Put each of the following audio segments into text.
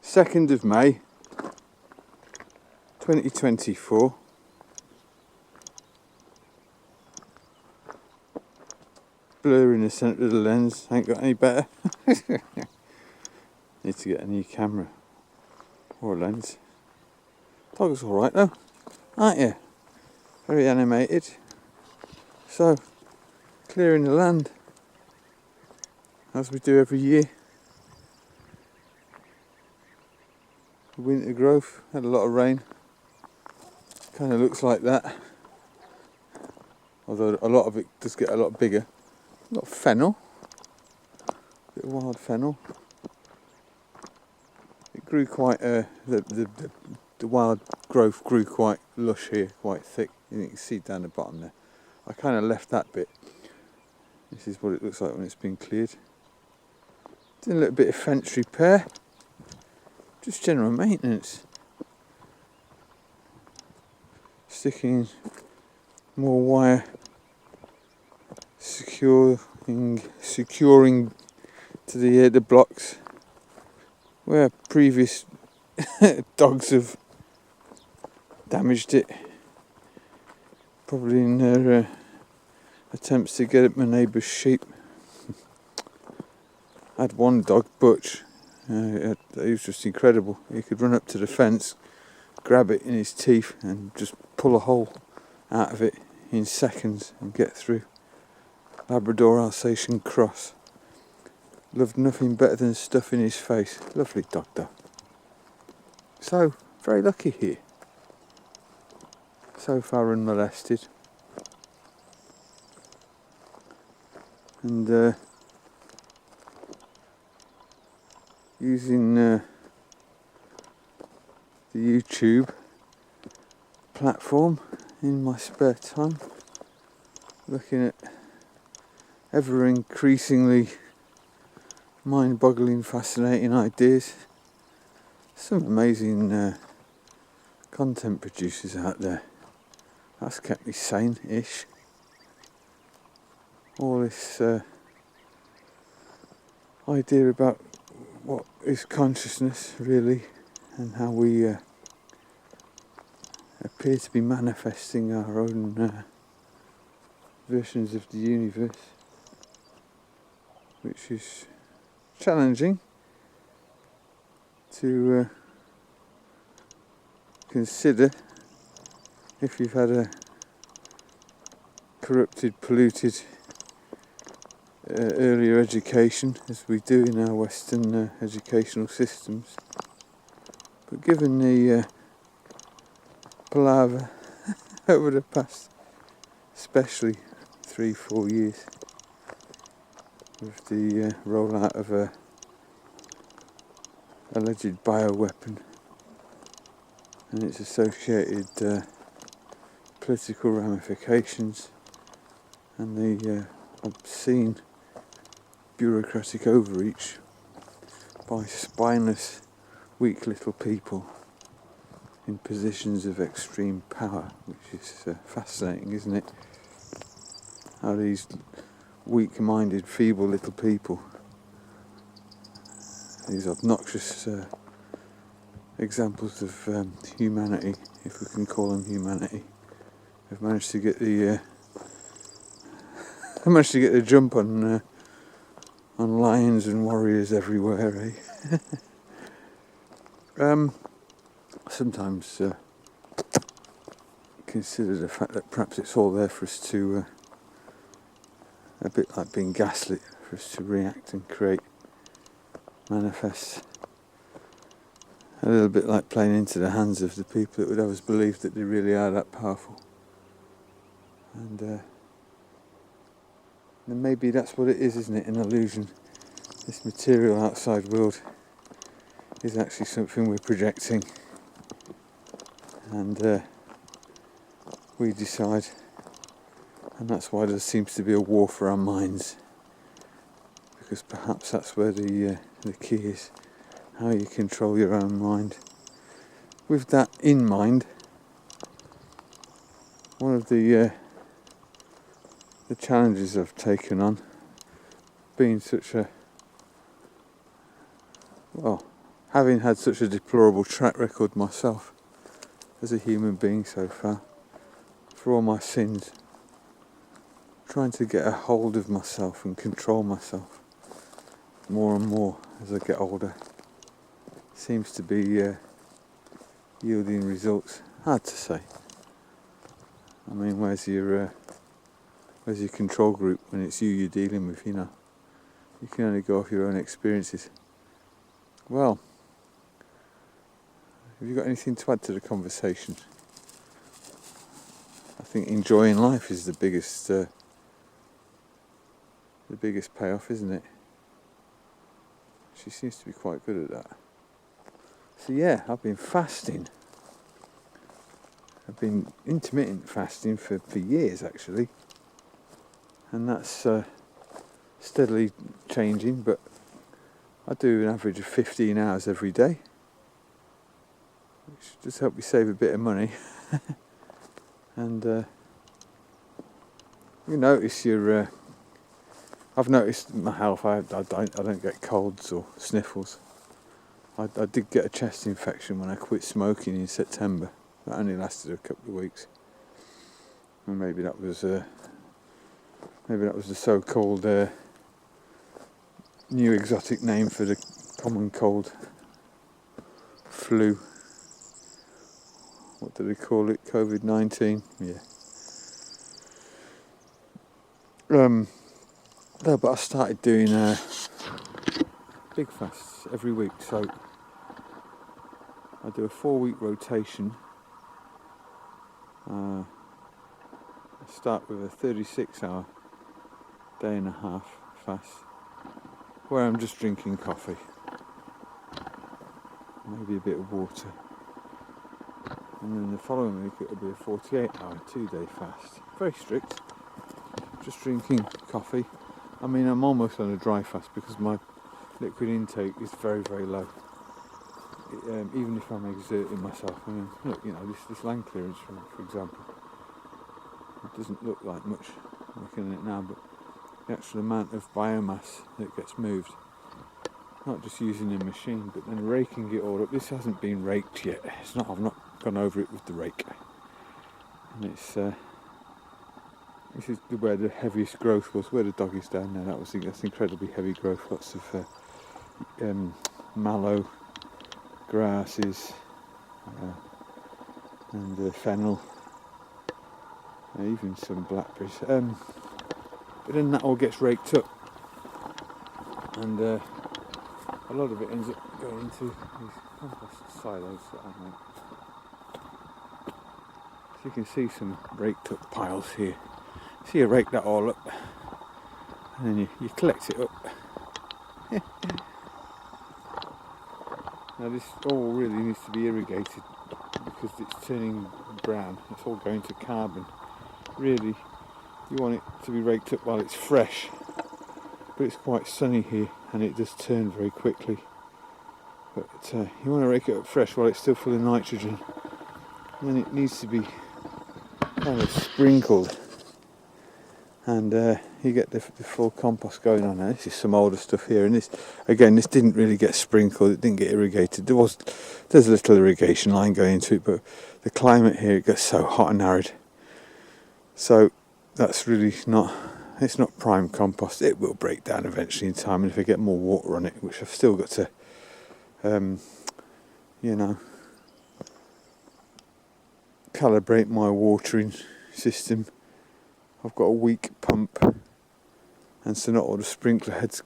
2nd of May 2024. Blur in the centre of the lens, ain't got any better. Need to get a new camera or a lens. Dog's alright though, aren't you? Very animated. So, clearing the land as we do every year. Winter growth, had a lot of rain. Kind of looks like that. Although a lot of it does get a lot bigger. A lot of fennel. Bit of wild fennel. It grew quite, the wild growth grew quite lush here, quite thick. You can see down the bottom there. I kind of left that bit. This is what it looks like when it's been cleared. Did a little bit of fence repair. Just general maintenance. Sticking more wire, securing to the blocks where previous dogs have damaged it, probably in their attempts to get at my neighbour's sheep. I had one dog, Butch. He was just incredible. He could run up to the fence, grab it in his teeth and just pull a hole out of it in seconds and get through. Labrador Alsatian cross. Loved nothing better than stuffing his face. Lovely dog though. So, very lucky here. So far unmolested. And using the YouTube platform in my spare time, looking at ever increasingly mind-boggling, fascinating ideas. Some amazing content producers out there. That's kept me sane-ish. All this idea about what is consciousness really, and how we appear to be manifesting our own versions of the universe, which is challenging to consider if you've had a corrupted, polluted earlier education, as we do in our Western educational systems. But given the palaver over the past, especially 3-4 years, with the rollout of a alleged bioweapon and its associated political ramifications, and the obscene bureaucratic overreach by spineless, weak little people in positions of extreme power, which is fascinating, isn't it? How these weak-minded, feeble little people, these obnoxious examples of humanity, if we can call them humanity, have managed to get the jump on lions and warriors everywhere, eh? Sometimes consider the fact that perhaps it's all there for us to, a bit like being gaslit, for us to react and create, manifest. A little bit like playing into the hands of the people that would have us believe that they really are that powerful. And then maybe that's what it is, isn't it? An illusion. This material outside world is actually something we're projecting. And we decide. And that's why there seems to be a war for our minds. Because perhaps that's where the key is. How you control your own mind. With that in mind, one of the challenges I've taken on, being such a, well, having had such a deplorable track record myself as a human being so far, for all my sins, trying to get a hold of myself and control myself more and more as I get older seems to be yielding results. Hard to say. I mean, where's your control group when it's you're dealing with, you know? You can only go off your own experiences. Well, have you got anything to add to the conversation? I think enjoying life is the biggest payoff, isn't it? She seems to be quite good at that. So yeah, I've been fasting. I've been intermittent fasting for years actually, and that's steadily changing, but I do an average of 15 hours every day, which just help you save a bit of money. And you notice I've noticed my health. I don't get colds or sniffles. I did get a chest infection when I quit smoking in September. That only lasted a couple of weeks, and maybe that was the so-called new exotic name for the common cold, flu. What do they call it? COVID-19. Yeah. No, but I started doing big fasts every week. So I do a 4-week rotation. I start with a 36-hour day and a half fast, where I'm just drinking coffee, maybe a bit of water, and then the following week it'll be a 48-hour 2-day fast. Very strict, just drinking coffee. I mean, I'm almost on a dry fast because my liquid intake is very, very low. Even if I'm exerting myself. I mean, look, you know, this land clearance, for example, it doesn't look like much looking at it now, but the actual amount of biomass that gets moved, not just using a machine, but then raking it all up. This hasn't been raked yet. I've not gone over it with the rake, and this is where the heaviest growth was. Where the dog is down there, that's incredibly heavy growth. Lots of mallow, grasses, and fennel, even some blackberries. But then that all gets raked up, and a lot of it ends up going into these compost silos that I make. So you can see some raked up piles here. So you rake that all up, and then you collect it up. Now this all really needs to be irrigated because it's turning brown. It's all going to carbon. Really, you want it to be raked up while it's fresh, but it's quite sunny here and it does turn very quickly. But you want to rake it up fresh while it's still full of nitrogen, and then it needs to be kind of sprinkled, and you get the full compost going on. Now this is some older stuff here, and this didn't really get sprinkled, it didn't get irrigated. There's a little irrigation line going into it, but the climate here, it gets so hot and arid, so that's really not prime compost. It will break down eventually in time, and if I get more water on it, which I've still got to calibrate my watering system. I've got a weak pump, and so not all the sprinkler heads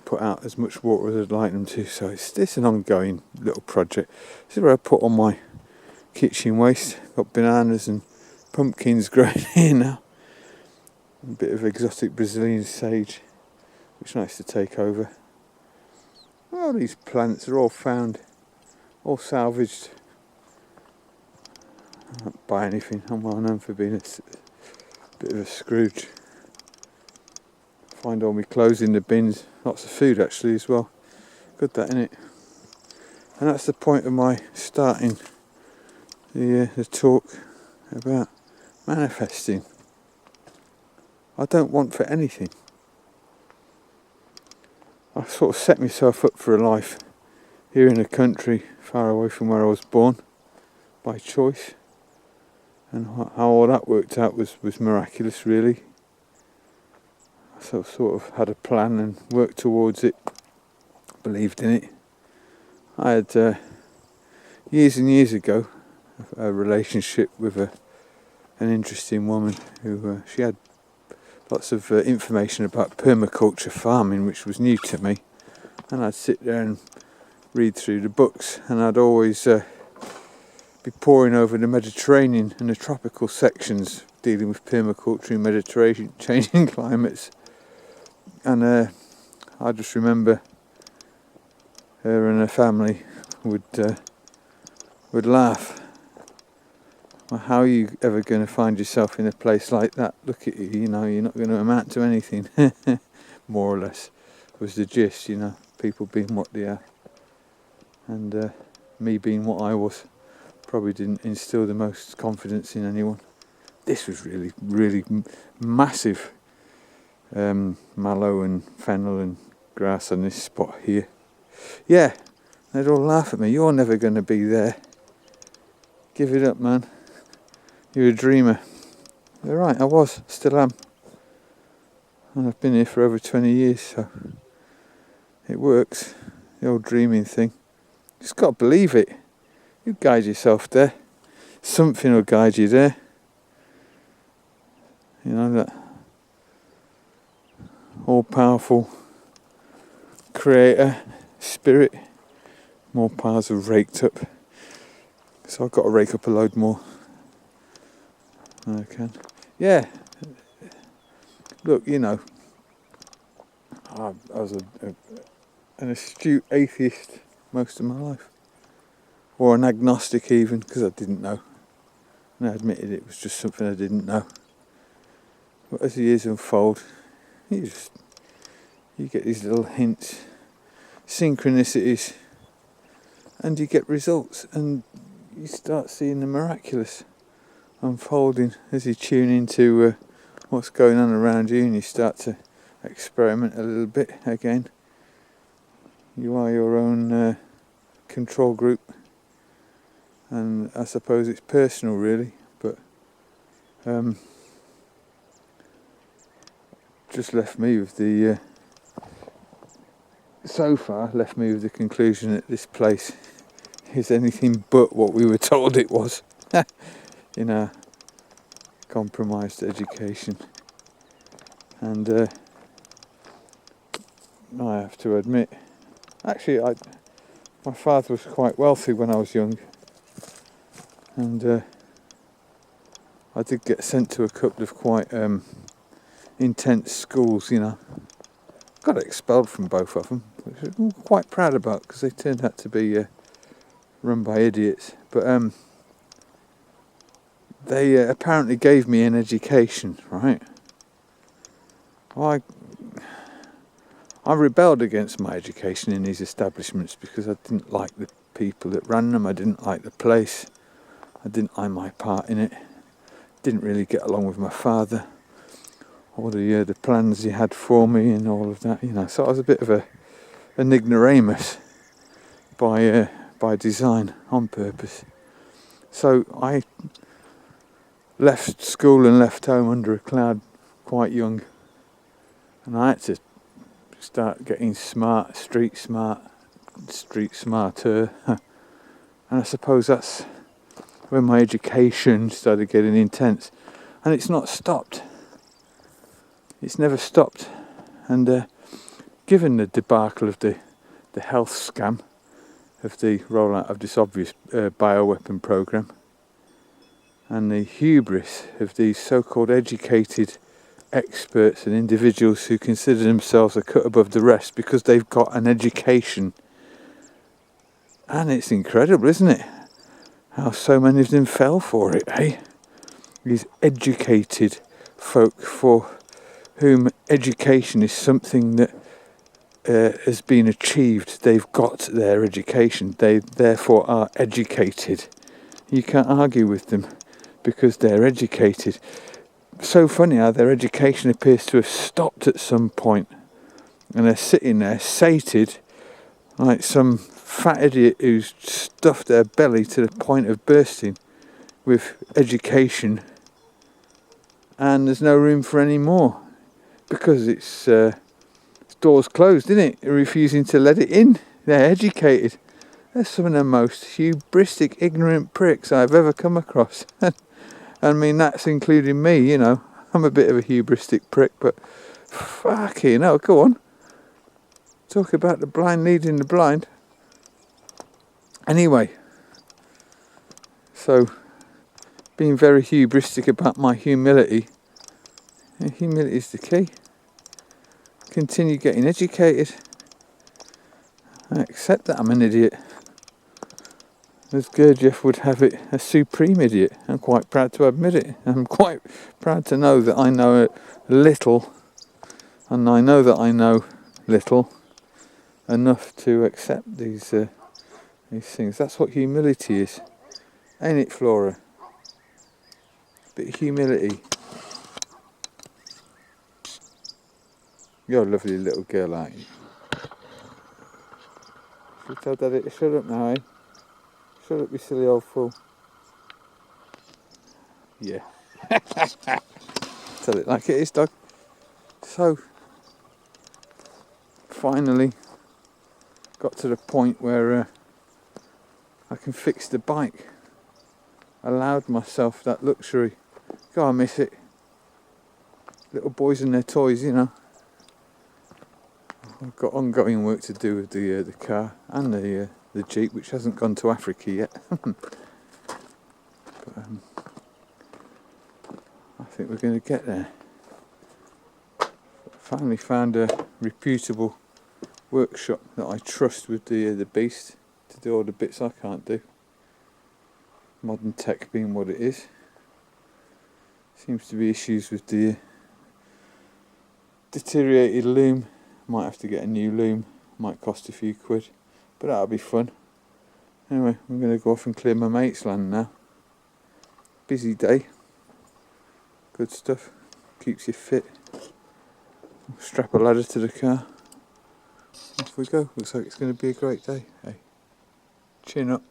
put out as much water as I'd like them to, so it's an ongoing little project. This is where I put all my kitchen waste. Got bananas and pumpkins growing here now, a bit of exotic Brazilian sage, which is nice to take over. Well, these plants are all found, all salvaged. I don't buy anything. I'm well known for being a bit of a Scrooge. Find all my clothes in the bins. Lots of food actually as well. Good that, innit? And that's the point of my starting the talk about manifesting. I don't want for anything. I sort of set myself up for a life here in a country far away from where I was born by choice, and how all that worked out was miraculous, really. So sort of had a plan and worked towards it, believed in it. I had years and years ago a relationship with an interesting woman who she had lots of information about permaculture farming, which was new to me, and I'd sit there and read through the books, and I'd always be poring over the Mediterranean and the tropical sections dealing with permaculture in Mediterranean changing climates, and I just remember her and her family would laugh. Well, how are you ever going to find yourself in a place like that? Look at you, you're not going to amount to anything. More or less was the gist, people being what they are. And me being what I was probably didn't instill the most confidence in anyone. This was really, really massive mallow and fennel and grass on this spot here. Yeah, they'd all laugh at me. You're never going to be there. Give it up, man. You're a dreamer. They're right, I was, still am. And I've been here for over 20 years, so it works. The old dreaming thing. Just got to believe it. You guide yourself there. Something will guide you there. That all-powerful creator, spirit. More piles have raked up. So I've got to rake up a load more. I can. Yeah. Look, I was an astute atheist most of my life. Or an agnostic even, because I didn't know. And I admitted it was just something I didn't know. But as the years unfold, you get these little hints, synchronicities, and you get results, and you start seeing the miraculous unfolding as you tune into what's going on around you, and you start to experiment a little bit again. You are your own control group, and I suppose it's personal really, but just left me with the conclusion that this place is anything but what we were told it was in our compromised education. And I have to admit, actually my father was quite wealthy when I was young, and I did get sent to a couple of quite intense schools, Got expelled from both of them, which I'm quite proud about, because they turned out to be run by idiots. But they apparently gave me an education, right? Well, I rebelled against my education in these establishments because I didn't like the people that ran them, I didn't like the place, I didn't like my part in it, didn't really get along with my father, all the plans he had for me and all of that, So I was a bit of an ignoramus by design, on purpose. So I left school and left home under a cloud quite young, and I had to start getting street smarter, and I suppose that's when my education started getting intense, and it's not stopped. It's never stopped. And given the debacle of the health scam of the rollout of this obvious bioweapon program, and the hubris of these so-called educated experts and individuals who consider themselves a cut above the rest because they've got an education. And it's incredible, isn't it? How so many of them fell for it, eh? These educated folk for whom education is something that has been achieved. They've got their education. They therefore are educated. You can't argue with them because they're educated. So funny how their education appears to have stopped at some point, and they're sitting there sated like some fat idiot who's stuffed their belly to the point of bursting with education, and there's no room for any more because it's doors closed, isn't it? They're refusing to let it in. They're educated. They're some of the most hubristic, ignorant pricks I've ever come across. I mean, that's including me, you know. I'm a bit of a hubristic prick, but fucking hell, go on. Talk about the blind leading the blind. Anyway, so being very hubristic about my humility. Humility is the key. Continue getting educated. I accept that I'm an idiot. As Gurdjieff would have it, a supreme idiot. I'm quite proud to admit it. I'm quite proud to know that I know little, and I know that I know little enough to accept these things. That's what humility is, ain't it, Flora? Bit of humility. You're a lovely little girl, aren't you? Should tell Daddy to shut up now, eh? Shut up, you silly old fool. Yeah. Tell it like it is, dog. So, finally got to the point where I can fix the bike. Allowed myself that luxury. God, I miss it. Little boys and their toys, you know. I've got ongoing work to do with the car and the Jeep, which hasn't gone to Africa yet. But I think we're going to get there. Finally found a reputable workshop that I trust with the beast to do all the bits I can't do. Modern tech being what it is. Seems to be issues with the deteriorated loom. Might have to get a new loom. Might cost a few quid, but that'll be fun. Anyway, I'm going to go off and clear my mate's land now. Busy day. Good stuff. Keeps you fit. Strap a ladder to the car. Off we go. Looks like it's going to be a great day. Hey, chin up.